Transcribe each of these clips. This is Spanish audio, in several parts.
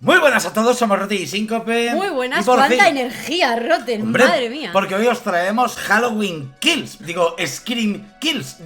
Muy buenas a todos, somos Rotten y Síncope. Muy buenas, cuánta energía, Rotten, hombre, madre mía. Porque hoy os traemos Halloween Kills, Scream Kills,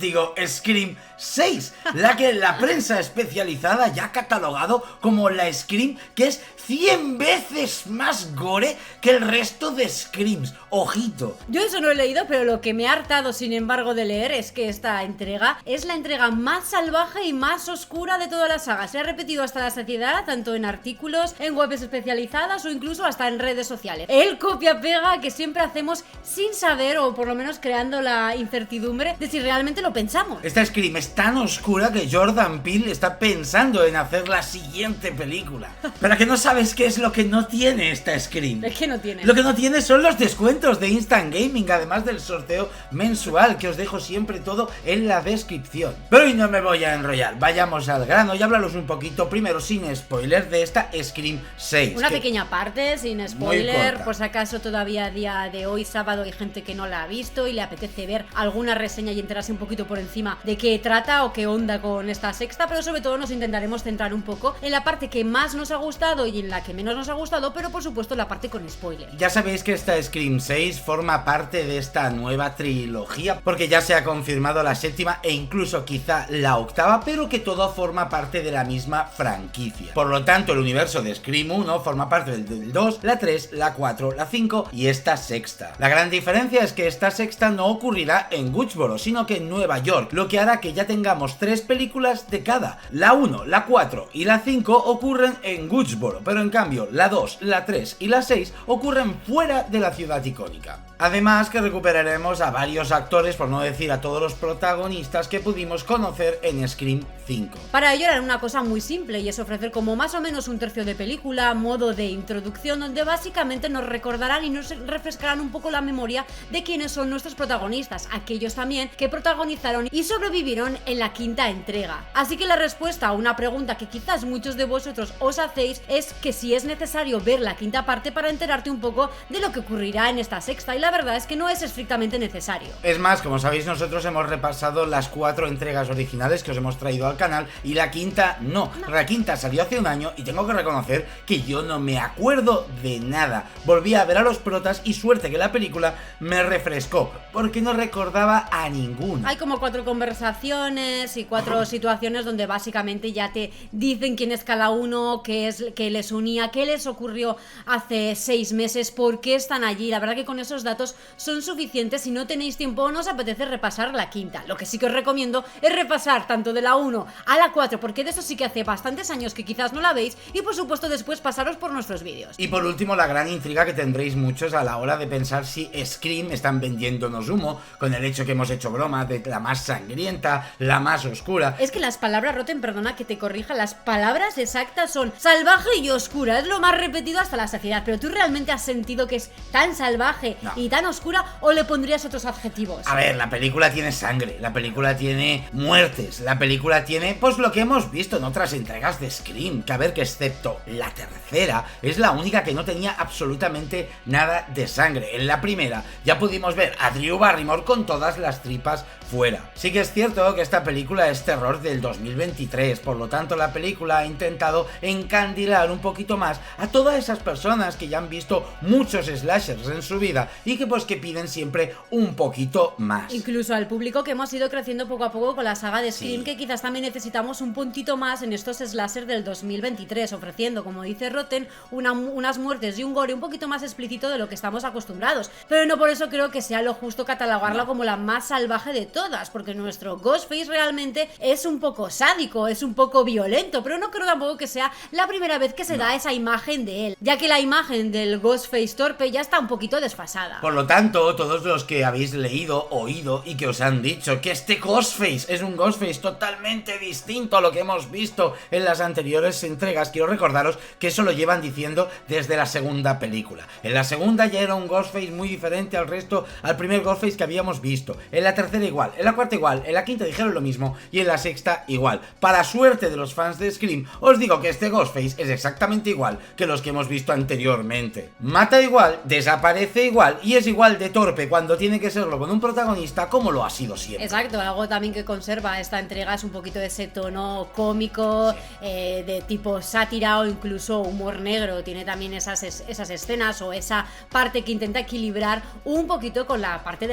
Scream 6, la que la prensa especializada ya ha catalogado como la Scream que es 100 veces más gore que el resto de Screams. Ojito. Yo eso no he leído, pero lo que me ha hartado sin embargo de leer es que esta entrega es la entrega más salvaje y más oscura de toda la saga. Se ha repetido hasta la saciedad, tanto en artículos, en webs especializadas o incluso hasta en redes sociales. El copia-pega que siempre hacemos sin saber, o por lo menos creando la incertidumbre de si realmente lo pensamos. Esta Scream es tan oscura que Jordan Peele está pensando en hacer la siguiente película. Pero que no sabes qué es lo que no tiene esta Scream. Es que no tiene. Lo que no tiene son los descuentos de Instant Gaming, además del sorteo mensual, que os dejo siempre todo en la descripción. Pero hoy no me voy a enrollar, vayamos al grano y hablaros un poquito, primero sin spoiler, de esta Scream 6. Una pequeña parte, sin spoiler, por si acaso todavía a día de hoy, sábado, hay gente que no la ha visto y le apetece ver alguna reseña y enterarse un poquito por encima de qué trata o qué onda con esta sexta, pero sobre todo nos intentaremos centrar un poco en la parte que más nos ha gustado y en la que menos nos ha gustado, pero por supuesto la parte con spoiler. Ya sabéis que esta Scream 6 forma parte de esta nueva trilogía, porque ya se ha confirmado la séptima e incluso quizá la octava, pero que todo forma parte de la misma franquicia. Por lo tanto, el universo de Scream 1 forma parte del 2, la 3, la 4, la 5 y esta sexta. La gran diferencia es que esta sexta no ocurrirá en Woodsboro, sino que en Nueva York, lo que hará que ya tengamos 3 películas de cada. La 1, la 4 y la 5 ocurren en Woodsboro, pero en cambio la 2, la 3 y la 6 ocurren fuera de la ciudad icónica. Además que recuperaremos a varios actores, por no decir a todos los protagonistas que pudimos conocer en Scream 5. Para ello harán una cosa muy simple y es ofrecer como más o menos un tercio de película, modo de introducción, donde básicamente nos recordarán y nos refrescarán un poco la memoria de quiénes son nuestros protagonistas, aquellos también que protagonizaron y sobrevivieron en la quinta entrega. Así que la respuesta a una pregunta que quizás muchos de vosotros os hacéis es que si es necesario ver la quinta parte para enterarte un poco de lo que ocurrirá en esta sexta, y la verdad es que no es estrictamente necesario. Es más, como sabéis, nosotros hemos repasado las 4 entregas originales que os hemos traído al canal y la quinta no. La quinta salió hace un año y tengo que reconocer que yo no me acuerdo de nada. Volví a ver a los protas y suerte que la película me refrescó, porque no recordaba a ninguno. Hay como 4 conversaciones y 4 situaciones donde básicamente ya te dicen quién es cada uno, qué les unía, qué les ocurrió hace 6 meses, por qué están allí. La verdad que con esos datos son suficientes. Si no tenéis tiempo o no os apetece repasar la quinta. Lo que sí que os recomiendo es repasar tanto de la 1 a la 4, porque de eso sí que hace bastantes años que quizás no la veis, y por supuesto después pasaros por nuestros vídeos. Y por último, la gran intriga que tendréis muchos a la hora de pensar si Scream están vendiéndonos humo, con el hecho que hemos hecho broma de la más sangrienta, la más oscura. Es que las palabras, Rotten, perdona que te corrija, las palabras exactas son salvaje y oscura, es lo más repetido hasta la saciedad, pero ¿tú realmente has sentido que es tan salvaje y tan oscura, o le pondrías otros adjetivos? A ver, la película tiene sangre, la película tiene muertes, la película tiene pues lo que hemos visto en otras entregas de Scream, que a ver, que excepto la tercera es la única que no tenía absolutamente nada de sangre. En la primera ya pudimos ver a Drew Barrymore con todas las tripas fuera. Sí que es cierto que esta película es terror del 2023, por lo tanto la película ha intentado encandilar un poquito más a todas esas personas que ya han visto muchos slashers en su vida y que pues que piden siempre un poquito más. Incluso al público que hemos ido creciendo poco a poco con la saga de Scream, que quizás también necesitamos un puntito más en estos slashers del 2023, ofreciendo, como dice Rotten, unas muertes y un gore un poquito más explícito de lo que estamos acostumbrados. Pero no por eso creo que sea lo justo catalogarla como la más salvaje de todas, porque nuestro Ghostface realmente es un poco sádico, es un poco violento, pero no creo tampoco que sea la primera vez que se da esa imagen de él, ya que la imagen del Ghostface torpe ya está un poquito desfasada. Por lo tanto, todos los que habéis leído, oído y que os han dicho que este Ghostface es un Ghostface totalmente distinto a lo que hemos visto en las anteriores entregas, quiero recordaros que eso lo llevan diciendo desde la segunda película. En la segunda ya era un Ghostface muy diferente al primer Ghostface que habíamos visto. En la tercera igual. igual, en la cuarta igual, en la quinta dijeron lo mismo y en la sexta igual. Para suerte de los fans de Scream, os digo que este Ghostface es exactamente igual que los que hemos visto anteriormente. Mata igual, desaparece igual y es igual de torpe cuando tiene que serlo con un protagonista como lo ha sido siempre. Exacto, algo también que conserva esta entrega es un poquito de ese tono cómico, de tipo sátira o incluso humor negro. Tiene también esas escenas o esa parte que intenta equilibrar un poquito con la parte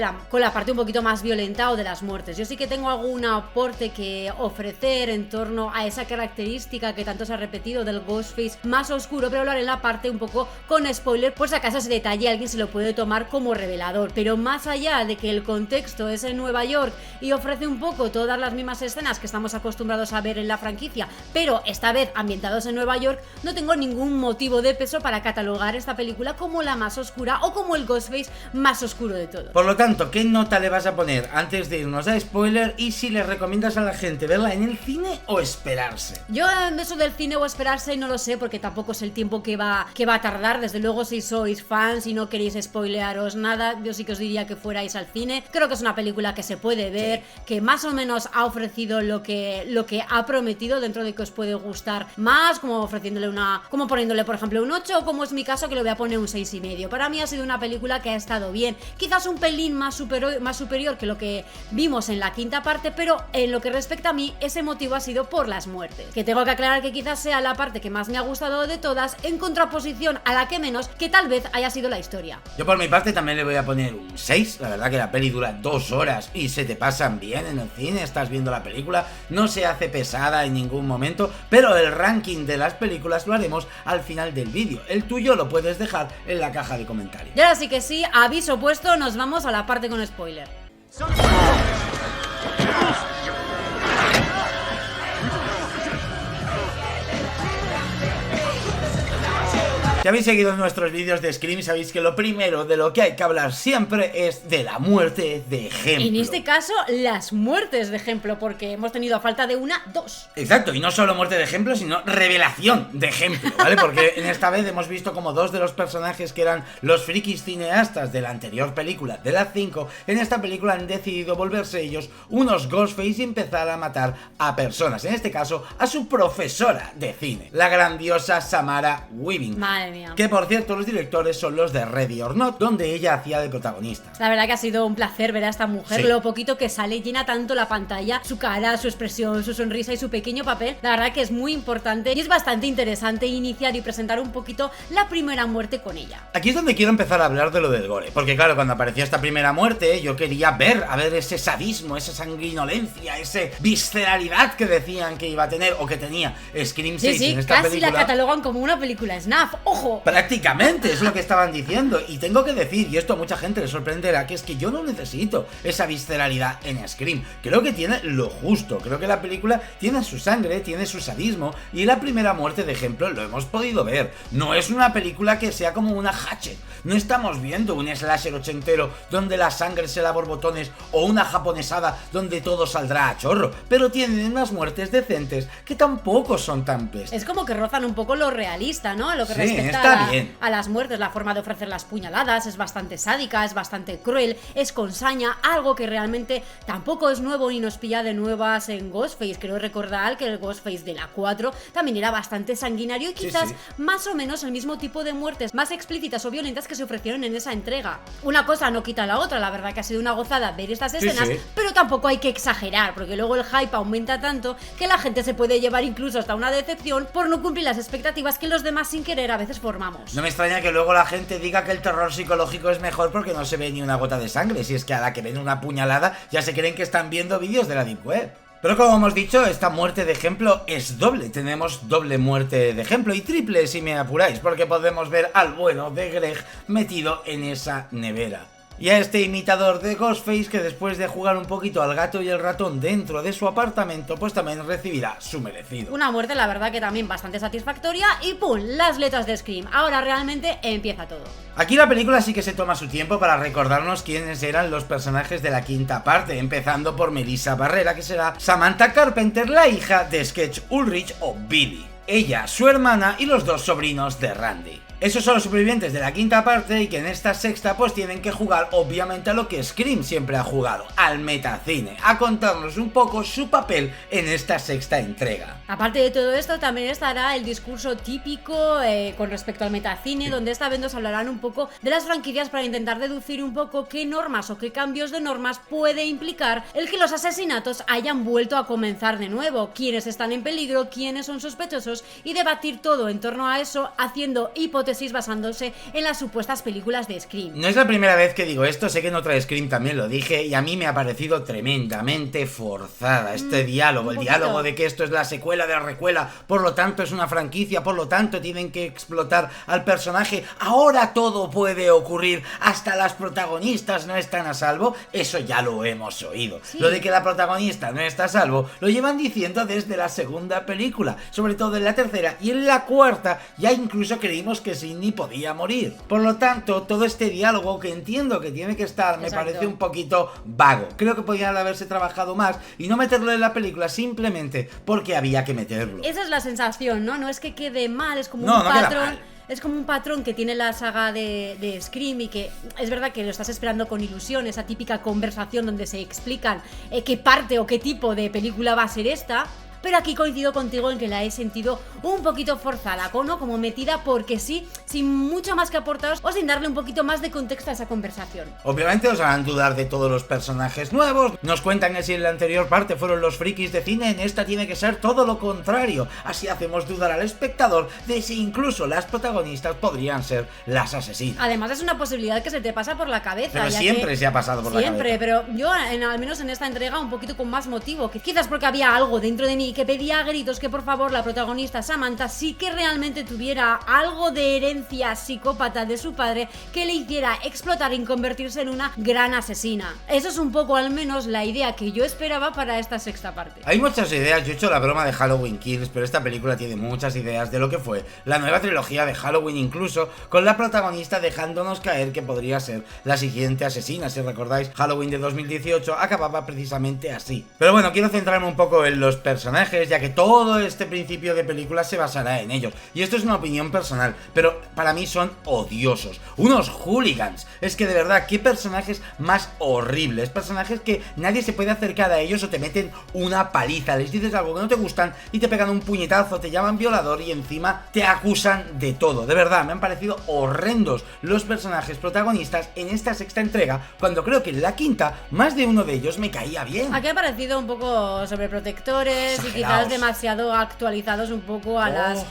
un poquito más violenta o de las muertes. Yo sí que tengo algún aporte que ofrecer en torno a esa característica que tanto se ha repetido del Ghostface más oscuro, pero lo haré en la parte un poco con spoiler, por si acaso ese detalle alguien se lo puede tomar como revelador. Pero más allá de que el contexto es en Nueva York y ofrece un poco todas las mismas escenas que estamos acostumbrados a ver en la franquicia, pero esta vez ambientados en Nueva York, no tengo ningún motivo de peso para catalogar esta película como la más oscura o como el Ghostface más oscuro de todo. Por lo tanto, ¿qué nota le vas a poner antes de irnos a spoiler y si le recomiendas a la gente verla en el cine o esperarse? Yo eso del cine o esperarse no lo sé, porque tampoco es el tiempo que va a tardar. Desde luego, si sois fans y no queréis spoilearos nada, yo sí que os diría que fuerais al cine. Creo que es una película que se puede ver, que más o menos ha ofrecido lo que ha prometido, dentro de que os puede gustar más, como como poniéndole por ejemplo un 8, o como es mi caso, que le voy a poner un 6,5. Para mí ha sido una película que ha estado bien, quizás un pelín más superior que lo que vimos en la quinta parte, pero en lo que respecta a mí, ese motivo ha sido por las muertes, que tengo que aclarar que quizás sea la parte que más me ha gustado de todas, en contraposición a la que menos, que tal vez haya sido la historia. Yo por mi parte también le voy a poner un 6, la verdad que la peli dura 2 horas y se te pasan bien en el cine, estás viendo la película, no se hace pesada en ningún momento, pero el ranking de las películas lo haremos al final del vídeo. El tuyo lo puedes dejar en la caja de comentarios. Y ahora sí que sí, aviso puesto, nos vamos a la parte con spoiler. Si habéis seguido nuestros vídeos de Scream, sabéis que lo primero de lo que hay que hablar siempre es de la muerte de ejemplo. En este caso, las muertes de ejemplo, porque hemos tenido a falta de una, 2. Exacto, y no solo muerte de ejemplo, sino revelación de ejemplo, ¿vale? Porque en esta vez hemos visto como 2 de los personajes que eran los frikis cineastas de la anterior película, de las 5, en esta película han decidido volverse ellos unos Ghostface y empezar a matar a personas, en este caso a su profesora de cine, la grandiosa Samara Weaving. Madre mía. Que por cierto, los directores son los de Ready or Not, donde ella hacía de protagonista. La verdad que ha sido un placer ver a esta mujer, sí. Lo poquito que sale llena tanto la pantalla, su cara, su expresión, su sonrisa y su pequeño papel. La verdad que es muy importante y es bastante interesante iniciar y presentar un poquito la primera muerte con ella. Aquí es donde quiero empezar a hablar de lo del gore, porque claro, cuando apareció esta primera muerte, yo quería ver ese sadismo, esa sanguinolencia, esa visceralidad que decían que iba a tener o que tenía Scream 6 en esta casi película. La catalogan como una película snuff, ¡ojo! Prácticamente, es lo que estaban diciendo. Y tengo que decir, y esto a mucha gente le sorprenderá, que es que yo no necesito esa visceralidad en Scream. Creo que tiene lo justo. Creo que la película tiene su sangre, tiene su sadismo. Y la primera muerte, de ejemplo, lo hemos podido ver. No es una película que sea como una Hatchet. No estamos viendo un slasher ochentero donde la sangre se da a borbotones, o una japonesada donde todo saldrá a chorro. Pero tienen unas muertes decentes que tampoco son tan pestes. Es como que rozan un poco lo realista, ¿no? Lo que sí, respecta a las muertes, la forma de ofrecer las puñaladas es bastante sádica, es bastante cruel, es con saña, algo que realmente tampoco es nuevo ni nos pilla de nuevas en Ghostface. Creo recordar que el Ghostface de la 4 también era bastante sanguinario y quizás más o menos el mismo tipo de muertes más explícitas o violentas que se ofrecieron en esa entrega. Una cosa no quita la otra, la verdad que ha sido una gozada ver estas escenas, pero tampoco hay que exagerar, porque luego el hype aumenta tanto que la gente se puede llevar incluso hasta una decepción por no cumplir las expectativas que los demás sin querer a veces formamos. No me extraña que luego la gente diga que el terror psicológico es mejor porque no se ve ni una gota de sangre, si es que a la que ven una puñalada ya se creen que están viendo vídeos de la Deep Web. Pero como hemos dicho, esta muerte de ejemplo es doble, tenemos doble muerte de ejemplo y triple si me apuráis, porque podemos ver al bueno de Greg metido en esa nevera. Y a este imitador de Ghostface, que después de jugar un poquito al gato y el ratón dentro de su apartamento, pues también recibirá su merecido. Una muerte, la verdad que también bastante satisfactoria y ¡pum! Las letras de Scream. Ahora realmente empieza todo. Aquí la película sí que se toma su tiempo para recordarnos quiénes eran los personajes de la quinta parte, empezando por Melissa Barrera, que será Samantha Carpenter, la hija de Sketch Ulrich o Billy. Ella, su hermana y los 2 sobrinos de Randy. Esos son los supervivientes de la quinta parte y que en esta sexta pues tienen que jugar obviamente a lo que Scream siempre ha jugado, al metacine, a contarnos un poco su papel en esta sexta entrega. Aparte de todo esto, también estará el discurso típico con respecto al metacine, donde esta vez nos hablarán un poco de las franquicias para intentar deducir un poco qué normas o qué cambios de normas puede implicar el que los asesinatos hayan vuelto a comenzar de nuevo, quiénes están en peligro, quiénes son sospechosos y debatir todo en torno a eso, haciendo hipótesis basándose en las supuestas películas de Scream. No es la primera vez que digo esto, sé que en otra Scream también lo dije y a mí me ha parecido tremendamente forzada este diálogo, el diálogo de que esto es la secuela de la recuela, por lo tanto es una franquicia, por lo tanto tienen que explotar al personaje, ahora todo puede ocurrir, hasta las protagonistas no están a salvo, eso ya lo hemos oído. Sí. Lo de que la protagonista no está a salvo lo llevan diciendo desde la segunda película, sobre todo en la tercera y en la cuarta ya incluso creímos que Sidney podía morir. Por lo tanto, todo este diálogo que entiendo que tiene que estar me parece un poquito vago. Creo que podrían haberse trabajado más y no meterlo en la película simplemente porque había que meterlo. Esa es la sensación, ¿no? No es que quede mal, es como un patrón. Es como un patrón que tiene la saga de Scream y que es verdad que lo estás esperando con ilusión, esa típica conversación donde se explican qué parte o qué tipo de película va a ser esta. Pero aquí coincido contigo en que la he sentido un poquito forzada, ¿no? Como metida porque sí, sin mucho más que aportaros o sin darle un poquito más de contexto a esa conversación. Obviamente os harán dudar de todos los personajes nuevos. Nos cuentan que si en la anterior parte fueron los frikis de cine, en esta tiene que ser todo lo contrario. Así hacemos dudar al espectador de si incluso las protagonistas podrían ser las asesinas. Además es una posibilidad que se te pasa por la cabeza. Pero ya siempre se ha pasado por la cabeza. Siempre, pero yo al menos en esta entrega un poquito con más motivo, que quizás porque había algo dentro de mí que pedía a gritos que por favor la protagonista Samantha sí que realmente tuviera algo de herencia psicópata de su padre que le hiciera explotar y convertirse en una gran asesina. Eso es un poco al menos la idea que yo esperaba para esta sexta parte. Hay muchas ideas, yo he hecho la broma de Halloween Kills, pero esta película tiene muchas ideas de lo que fue la nueva trilogía de Halloween, incluso con la protagonista dejándonos caer que podría ser la siguiente asesina. Si recordáis, Halloween de 2018 acababa precisamente así. Pero bueno, quiero centrarme un poco en los personajes, ya que todo este principio de película se basará en ellos. Y esto es una opinión personal, pero para mí son odiosos. Unos hooligans. Es que de verdad, qué personajes más horribles. Personajes que nadie se puede acercar a ellos o te meten una paliza. Les dices algo que no te gustan y te pegan un puñetazo, te llaman violador y encima te acusan de todo. De verdad, me han parecido horrendos los personajes protagonistas en esta sexta entrega, cuando creo que en la quinta más de uno de ellos me caía bien. Aquí ha parecido un poco sobreprotectores y quizás demasiado actualizados un poco a las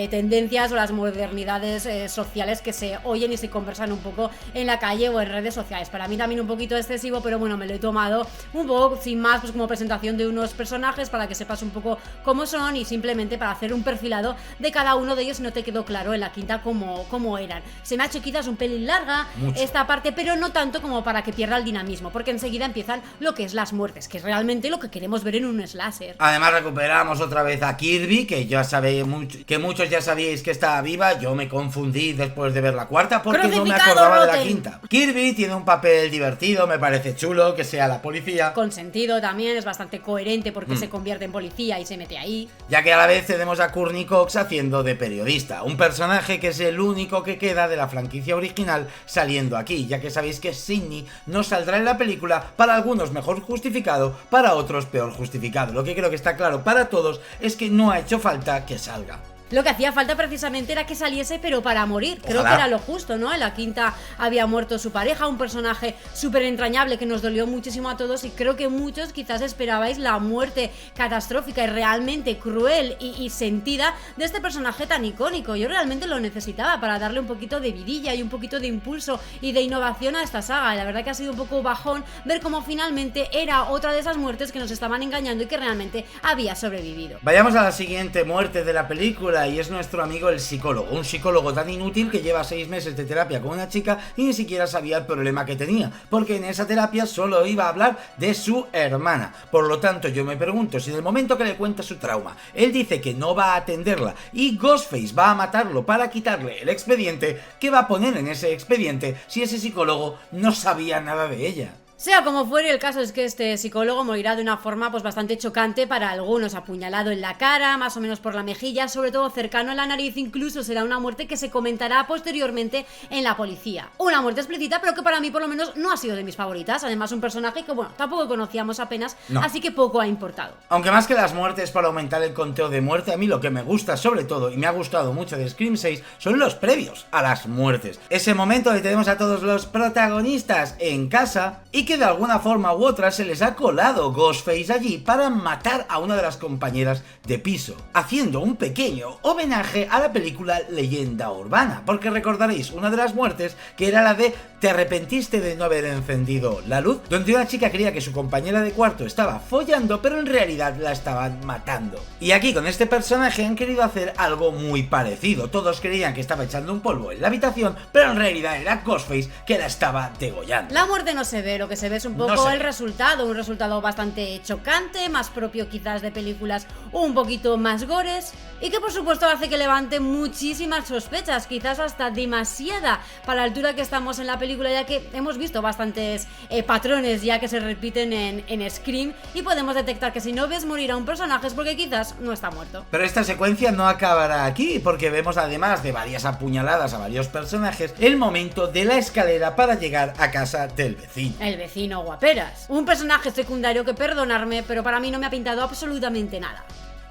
tendencias o las modernidades sociales que se oyen y se conversan un poco en la calle o en redes sociales. Para mí también un poquito excesivo, pero bueno, me lo he tomado un poco sin más, pues como presentación de unos personajes para que sepas un poco cómo son y simplemente para hacer un perfilado de cada uno de ellos. No te quedó claro en la quinta cómo eran. Se me ha hecho quizás un pelín larga esta parte, pero no tanto como para que pierda el dinamismo, porque enseguida empiezan lo que es las muertes, que es realmente lo que queremos ver en un slasher. Además recuperamos otra vez a Kirby, que ya sabéis que muchos ya sabíais que estaba viva. Yo me confundí después de ver la cuarta porque no me acordaba de la quinta. Kirby tiene un papel divertido, me parece chulo que sea la policía. Con sentido también, es bastante coherente porque se convierte en policía y se mete ahí. Ya que a la vez tenemos a Courtney Cox haciendo de periodista, un personaje que es el único que queda de la franquicia original saliendo aquí, ya que sabéis que Sidney no saldrá en la película, para algunos mejor justificado, para otros peor justificado. Lo que creo que está claro para todos es que no ha hecho falta que salga. Lo que hacía falta precisamente era que saliese, pero para morir. Creo que era lo justo, ¿no? En la quinta había muerto su pareja, un personaje súper entrañable que nos dolió muchísimo a todos, y creo que muchos quizás esperabais la muerte catastrófica y realmente cruel y sentida de este personaje tan icónico. Yo realmente lo necesitaba para darle un poquito de vidilla y un poquito de impulso y de innovación a esta saga. Y la verdad que ha sido un poco bajón ver cómo finalmente era otra de esas muertes que nos estaban engañando y que realmente había sobrevivido. Vayamos a la siguiente muerte de la película, y es nuestro amigo el psicólogo, un psicólogo tan inútil que lleva 6 meses de terapia con una chica y ni siquiera sabía el problema que tenía, porque en esa terapia solo iba a hablar de su hermana. Por lo tanto, yo me pregunto si en el momento que le cuenta su trauma, él dice que no va a atenderla y Ghostface va a matarlo para quitarle el expediente, ¿qué va a poner en ese expediente si ese psicólogo no sabía nada de ella? Sea como fuere, el caso es que este psicólogo morirá de una forma pues bastante chocante para algunos, apuñalado en la cara, más o menos por la mejilla, sobre todo cercano a la nariz. Incluso será una muerte que se comentará posteriormente en la policía. Una muerte explícita, pero que para mí por lo menos no ha sido de mis favoritas. Además, un personaje que bueno, tampoco conocíamos apenas, así que poco ha importado. Aunque más que las muertes para aumentar el conteo de muerte, a mí lo que me gusta sobre todo, y me ha gustado mucho de Scream 6, son los previos a las muertes. Ese momento donde tenemos a todos los protagonistas en casa y que de alguna forma u otra se les ha colado Ghostface allí para matar a una de las compañeras de piso, haciendo un pequeño homenaje a la película Leyenda Urbana, porque recordaréis una de las muertes que era la de "te arrepentiste de no haber encendido la luz", donde una chica creía que su compañera de cuarto estaba follando, pero en realidad la estaban matando. Y aquí con este personaje han querido hacer algo muy parecido. Todos creían que estaba echando un polvo en la habitación, pero en realidad era Ghostface que la estaba degollando. La muerte no se ve, lo que se ve es un poco el resultado, un resultado bastante chocante, más propio quizás de películas un poquito más gores, y que por supuesto hace que levante muchísimas sospechas, quizás hasta demasiada para la altura que estamos en la película, ya que hemos visto bastantes patrones ya que se repiten en Scream, y podemos detectar que si no ves morir a un personaje es porque quizás no está muerto. Pero esta secuencia no acabará aquí, porque vemos además de varias apuñaladas a varios personajes, el momento de la escalera para llegar a casa del vecino. El vecino guaperas, un personaje secundario que, perdonarme, pero para mí no me ha pintado absolutamente nada.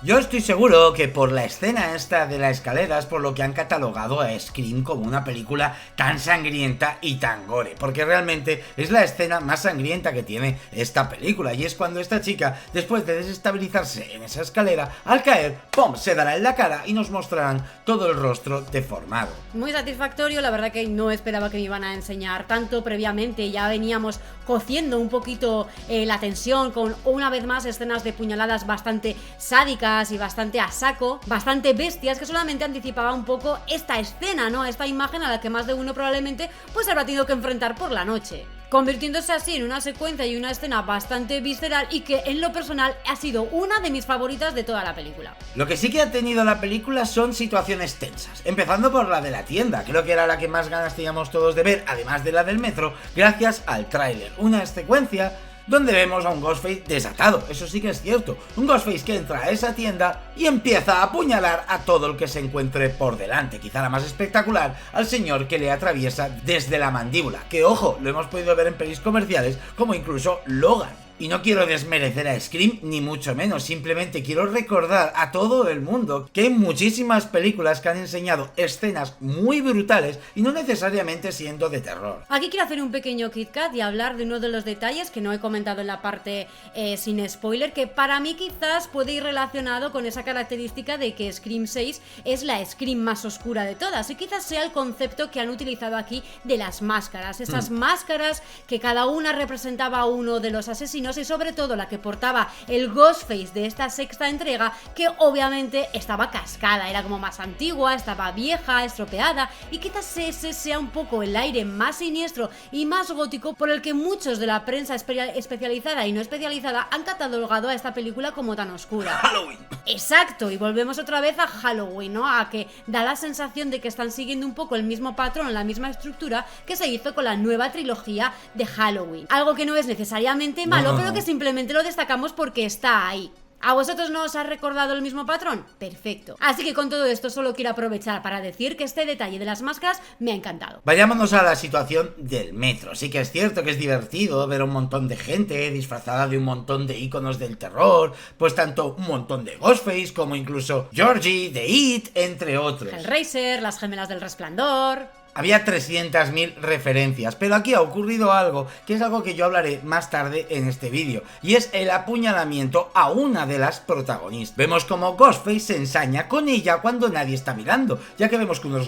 Yo estoy seguro que por la escena esta de la escalera es por lo que han catalogado a Scream como una película tan sangrienta y tan gore, porque realmente es la escena más sangrienta que tiene esta película, y es cuando esta chica, después de desestabilizarse en esa escalera, al caer, ¡pum!, se dará en la cara y nos mostrarán todo el rostro deformado. Muy satisfactorio, la verdad que no esperaba que me iban a enseñar tanto previamente, ya veníamos cociendo un poquito la tensión con una vez más escenas de puñaladas bastante sádicas y bastante a saco, bastante bestias, que solamente anticipaba un poco esta escena, ¿no? Esta imagen a la que más de uno probablemente pues habrá tenido que enfrentar por la noche, convirtiéndose así en una secuencia y una escena bastante visceral, y que en lo personal ha sido una de mis favoritas de toda la película. Lo que sí que ha tenido la película son situaciones tensas, empezando por la de la tienda, creo que era la que más ganas teníamos todos de ver, además de la del metro, gracias al tráiler. Una secuencia donde vemos a un Ghostface desatado, eso sí que es cierto, un Ghostface que entra a esa tienda y empieza a apuñalar a todo el que se encuentre por delante, quizá la más espectacular, al señor que le atraviesa desde la mandíbula, que ojo, lo hemos podido ver en pelis comerciales como incluso Logan. Y no quiero desmerecer a Scream, ni mucho menos, simplemente quiero recordar a todo el mundo que hay muchísimas películas que han enseñado escenas muy brutales y no necesariamente siendo de terror. Aquí quiero hacer un pequeño KitKat y hablar de uno de los detalles que no he comentado en la parte sin spoiler, que para mí quizás puede ir relacionado con esa característica de que Scream 6 es la Scream más oscura de todas, y quizás sea el concepto que han utilizado aquí de las máscaras, esas máscaras que cada una representaba a uno de los asesinos, y sobre todo la que portaba el Ghostface de esta sexta entrega, que obviamente estaba cascada, era como más antigua, estaba vieja, estropeada, y quizás ese sea un poco el aire más siniestro y más gótico por el que muchos de la prensa especializada y no especializada han catalogado a esta película como tan oscura. ¡Halloween! Exacto, y volvemos otra vez a Halloween, ¿no? A que da la sensación de que están siguiendo un poco el mismo patrón, la misma estructura que se hizo con la nueva trilogía de Halloween. Algo que no es necesariamente malo, pero que simplemente lo destacamos porque está ahí. ¿A vosotros no os ha recordado el mismo patrón? Perfecto. Así que con todo esto solo quiero aprovechar para decir que este detalle de las máscaras me ha encantado. Vayámonos a la situación del metro. Sí que es cierto que es divertido ver un montón de gente disfrazada de un montón de iconos del terror, pues tanto un montón de Ghostface como incluso Georgie, de It, entre otros. Hellraiser, las gemelas del Resplandor... Había 300.000 referencias, pero aquí ha ocurrido algo, que es algo que yo hablaré más tarde en este vídeo, y es el apuñalamiento a una de las protagonistas. Vemos como Ghostface se ensaña con ella cuando nadie está mirando, ya que vemos que unos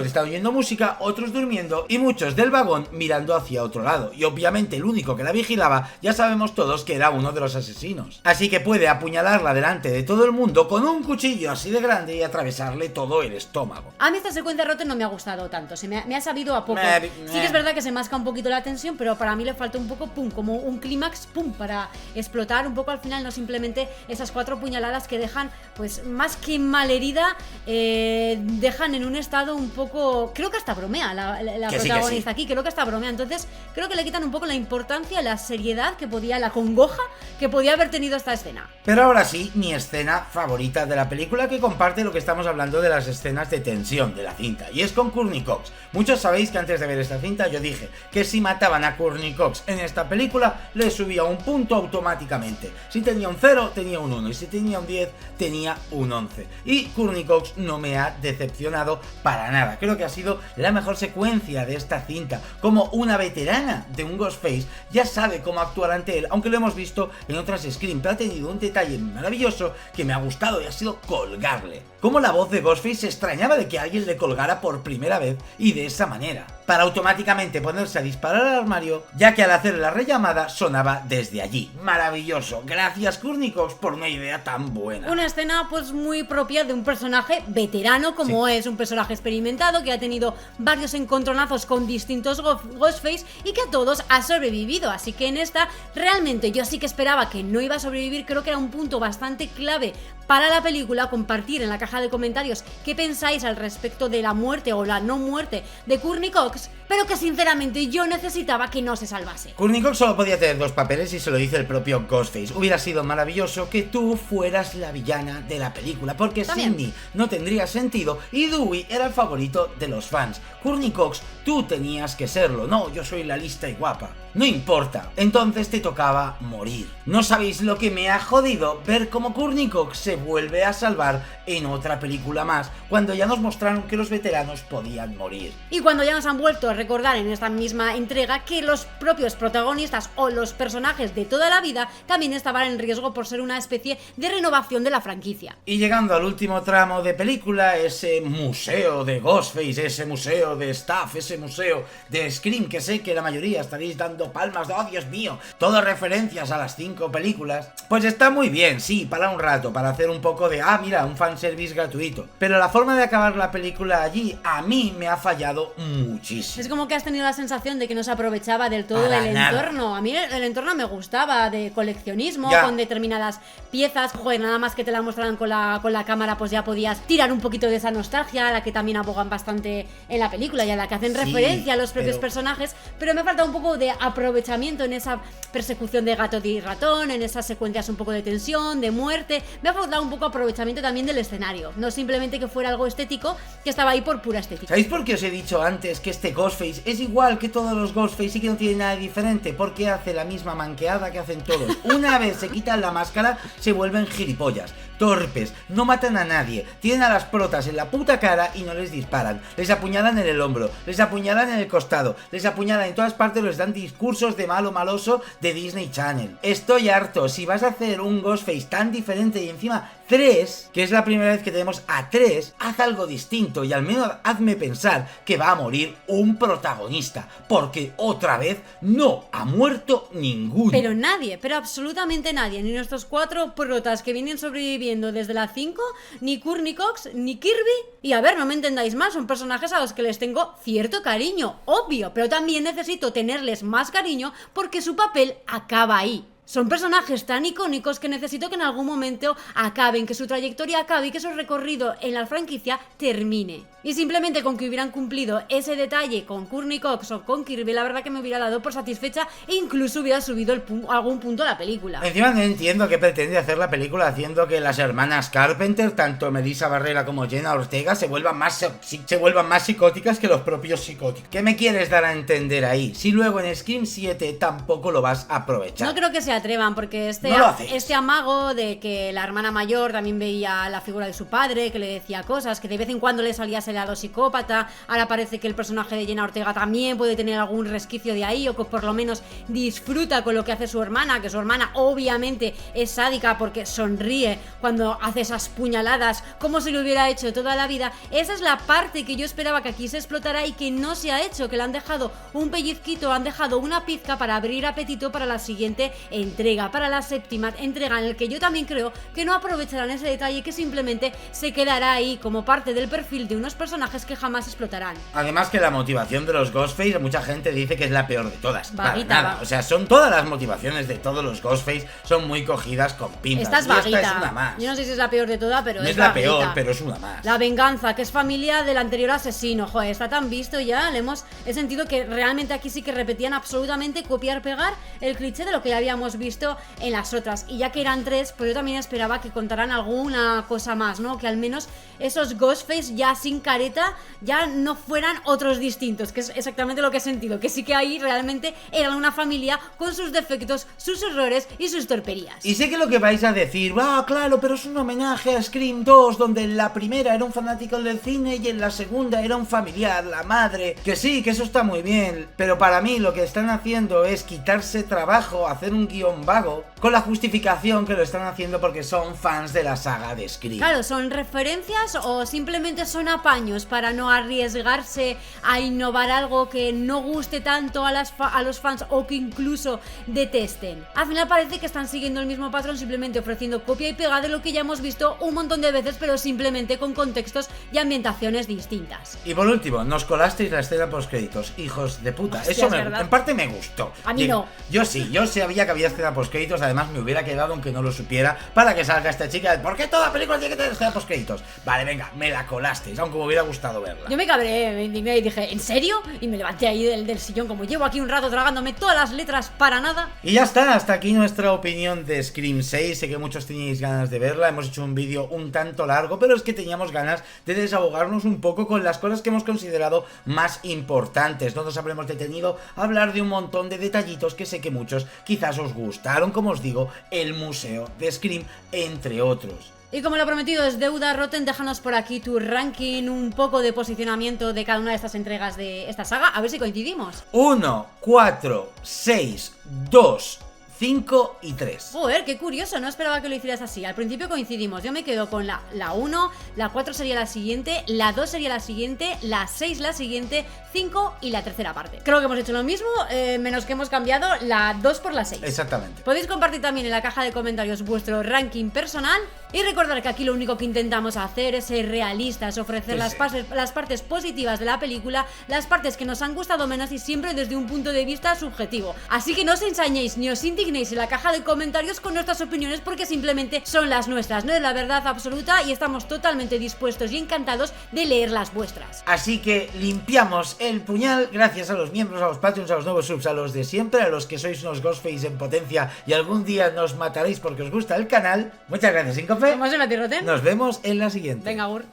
están oyendo música, otros durmiendo, y muchos del vagón mirando hacia otro lado, y obviamente el único que la vigilaba, ya sabemos todos que era uno de los asesinos. Así que puede apuñalarla delante de todo el mundo con un cuchillo así de grande y atravesarle todo el estómago. A mí esta secuencia Rotten no me ha gustado tanto. tanto, me ha sabido a poco. Sí que es verdad que se masca un poquito la tensión, pero para mí le falta un poco, pum, como un clímax, pum, para explotar un poco al final, no simplemente esas 4 puñaladas que dejan, pues más que malherida, dejan en un estado un poco, creo que hasta bromea la protagonista aquí, creo que hasta bromea, entonces creo que le quitan un poco la importancia, la seriedad que podía, la congoja que podía haber tenido esta escena. Pero ahora sí, mi escena favorita de la película, que comparte lo que estamos hablando de las escenas de tensión de la cinta, y es con Courtney Cox. Muchos sabéis que antes de ver esta cinta yo dije que si mataban a Courtney Cox en esta película le subía un punto automáticamente. Si tenía un 0 tenía un 1 y si tenía un 10 tenía un 11. Y Courtney Cox no me ha decepcionado para nada. Creo que ha sido la mejor secuencia de esta cinta. Como una veterana de un Ghostface ya sabe cómo actuar ante él, aunque lo hemos visto en otras Scream, pero ha tenido un detalle maravilloso que me ha gustado y ha sido colgarle. Como la voz de Ghostface se extrañaba de que alguien le colgara por primera vez y de esa manera, para automáticamente ponerse a disparar al armario, ya que al hacer la rellamada sonaba desde allí. Maravilloso, gracias Courtney Cox por una idea tan buena. Una escena pues muy propia de un personaje veterano como es, un personaje experimentado que ha tenido varios encontronazos con distintos Ghostface y que a todos ha sobrevivido, así que en esta realmente yo sí que esperaba que no iba a sobrevivir. Creo que era un punto bastante clave para la película compartir en la caja de comentarios qué pensáis al respecto de la muerte o la no muerte de Courtney Cox, pero que sinceramente yo necesitaba que no se salvase. Courtney Cox solo podía tener 2 papeles y se lo dice el propio Ghostface. Hubiera sido maravilloso que tú fueras la villana de la película, porque Sidney no tendría sentido y Dewey era el favorito de los fans. Courtney Cox, tú tenías que serlo. No, yo soy la lista y guapa. No importa, entonces te tocaba morir. No sabéis lo que me ha jodido ver cómo Courtney Cox se vuelve a salvar en otra película más, cuando ya nos mostraron que los veteranos podían morir. Y cuando ya nos han vuelto a recordar en esta misma entrega que los propios protagonistas o los personajes de toda la vida también estaban en riesgo por ser una especie de renovación de la franquicia. Y llegando al último tramo de película, ese museo de Ghostface, ese museo de staff, ese museo de Scream, que sé que la mayoría estaréis dando palmas de ¡oh, Dios mío! Todas referencias a las 5 películas. Pues está muy bien, sí, para un rato, para hacer un poco de mira, un fanservice gratuito. Pero la forma de acabar la película allí, a mí me ha fallado muchísimo. Es como que has tenido la sensación de que no se aprovechaba del todo el entorno. A mí el entorno me gustaba, de coleccionismo, con determinadas piezas. Joder, nada más que te la mostraran con la cámara, pues ya podías tirar un poquito de esa nostalgia, a la que también abogan bastante en la película y a la que hacen referencia a los propios personajes. Pero me falta un poco de aprovechamiento en esa persecución de gato y ratón, en esas secuencias un poco de tensión, de muerte. Me ha faltado un poco aprovechamiento también del escenario, no simplemente que fuera algo estético, que estaba ahí por pura estética. ¿Sabéis por qué os he dicho antes que este Ghostface es igual que todos los Ghostface y que no tiene nada diferente? Porque hace la misma manqueada que hacen todos. Una vez se quitan la máscara, se vuelven gilipollas, torpes, no matan a nadie, tienen a las protas en la puta cara y no les disparan, les apuñalan en el hombro, les apuñalan en el costado, les apuñalan en todas partes, les dan discursos de malo maloso de Disney Channel. Estoy harto. Si vas a hacer un Ghostface tan diferente y encima 3, que es la primera vez que tenemos a 3, haz algo distinto y al menos hazme pensar que va a morir un protagonista, porque otra vez no ha muerto ninguno. Pero nadie, pero absolutamente nadie, ni nuestros 4 protas que vienen sobreviviendo desde la 5, ni Courtney Cox, ni Kirby. Y a ver, no me entendáis mal, son personajes a los que les tengo cierto cariño, obvio, pero también necesito tenerles más cariño porque su papel acaba ahí. Son personajes tan icónicos que necesito que en algún momento acaben, que su trayectoria acabe y que su recorrido en la franquicia termine. Y simplemente con que hubieran cumplido ese detalle con Courtney Cox o con Kirby, la verdad que me hubiera dado por satisfecha e incluso hubiera subido algún punto a la película. Encima no entiendo qué pretende hacer la película haciendo que las hermanas Carpenter, tanto Melissa Barrera como Jenna Ortega, se vuelvan más psicóticas que los propios psicóticos. ¿Qué me quieres dar a entender ahí? Si luego en Scream 7 tampoco lo vas a aprovechar. No creo que se atrevan, porque este amago de que la hermana mayor también veía la figura de su padre, que le decía cosas, que de vez en cuando le salía ese lado psicópata. Ahora parece que el personaje de Jenna Ortega también puede tener algún resquicio de ahí, o que por lo menos disfruta con lo que hace su hermana, que su hermana obviamente es sádica porque sonríe cuando hace esas puñaladas como si lo hubiera hecho toda la vida. Esa es la parte que yo esperaba que aquí se explotara y que no se ha hecho, que le han dejado un pellizquito, han dejado una pizca para abrir apetito para la siguiente entrega, para la 7ª entrega, en el que yo también creo que no aprovecharán ese detalle, que simplemente se quedará ahí como parte del perfil de unos personajes personajes que jamás explotarán. Además que la motivación de los Ghostface, mucha gente dice que es la peor de todas. Vaguita, Nada, o sea, son todas las motivaciones de todos los Ghostface son muy cogidas con pinzas. Esta es y vaguita. esta es una más. Yo no sé si es la peor de todas, pero No es es la vaguita. peor, pero es una más. La venganza, que es familia del anterior asesino. Joder, está tan visto ya. He sentido que realmente aquí sí que repetían absolutamente copiar-pegar el cliché de lo que ya habíamos visto en las otras. Y ya que eran 3, pues yo también esperaba que contaran alguna cosa más, ¿no? Que al menos esos Ghostface ya sin careta ya no fueran otros distintos, que es exactamente lo que he sentido. Que sí que ahí realmente eran una familia con sus defectos, sus errores y sus torperías. Y sé que lo que vais a decir, claro, pero es un homenaje a Scream 2, donde en la primera era un fanático del cine y en la segunda era un familiar, la madre. Que sí, que eso está muy bien, pero para mí lo que están haciendo es quitarse trabajo, hacer un guión vago, con la justificación que lo están haciendo porque son fans de la saga de Scream. Claro, ¿son referencias o simplemente son apaños para no arriesgarse a innovar algo que no guste tanto a los fans o que incluso detesten? Al final parece que están siguiendo el mismo patrón, simplemente ofreciendo copia y pega de lo que ya hemos visto un montón de veces, pero simplemente con contextos y ambientaciones distintas. Y por último, nos colasteis la escena postcréditos, hijos de puta. Hostia, Eso ¿verdad? en parte me gustó. A mí no. Yo sabía que había escena postcréditos, además me hubiera quedado aunque no lo supiera, para que salga esta chica. ¿Por qué toda película tiene que tener escena postcréditos? Vale, venga, me la colasteis, aunque me hubiera gustado verla. Yo me cabré, me indigné y dije, ¿en serio? Y me levanté ahí del sillón, como llevo aquí un rato tragándome todas las letras para nada. Y ya está, hasta aquí nuestra opinión de Scream 6. Sé que muchos teníais ganas de verla, hemos hecho un vídeo un tanto largo, pero es que teníamos ganas de desahogarnos un poco con las cosas que hemos considerado más importantes. No nos habremos detenido a hablar de un montón de detallitos que sé que muchos quizás os gustaron, como os digo, el museo de Scream, entre otros. Y como lo prometido es deuda, Rotten, déjanos por aquí tu ranking, un poco de posicionamiento de cada una de estas entregas de esta saga, a ver si coincidimos. 1, 4, 6, 2, 5 y 3. Joder, qué curioso, no esperaba que lo hicieras así. Al principio coincidimos, yo me quedo con la 1, la 4 sería la siguiente, la 2 sería la siguiente, la 6 la siguiente, 5 y la tercera parte. Creo que hemos hecho lo mismo, menos que hemos cambiado la 2 por la 6. Exactamente. Podéis compartir también en la caja de comentarios vuestro ranking personal y recordar que aquí lo único que intentamos hacer es ser realistas, ofrecer las partes positivas de la película, las partes que nos han gustado menos y siempre desde un punto de vista subjetivo. Así que no os ensañéis ni os indignéis en la caja de comentarios con nuestras opiniones porque simplemente son las nuestras, no es la verdad absoluta y estamos totalmente dispuestos y encantados de leer las vuestras. Así que limpiamos el puñal gracias a los miembros, a los Patreons, a los nuevos subs, a los de siempre, a los que sois unos Ghostface en potencia y algún día nos mataréis porque os gusta el canal. Muchas gracias, Sincofe. ¿Cómo se me Rotten? Nos vemos en la siguiente. Venga, Gur.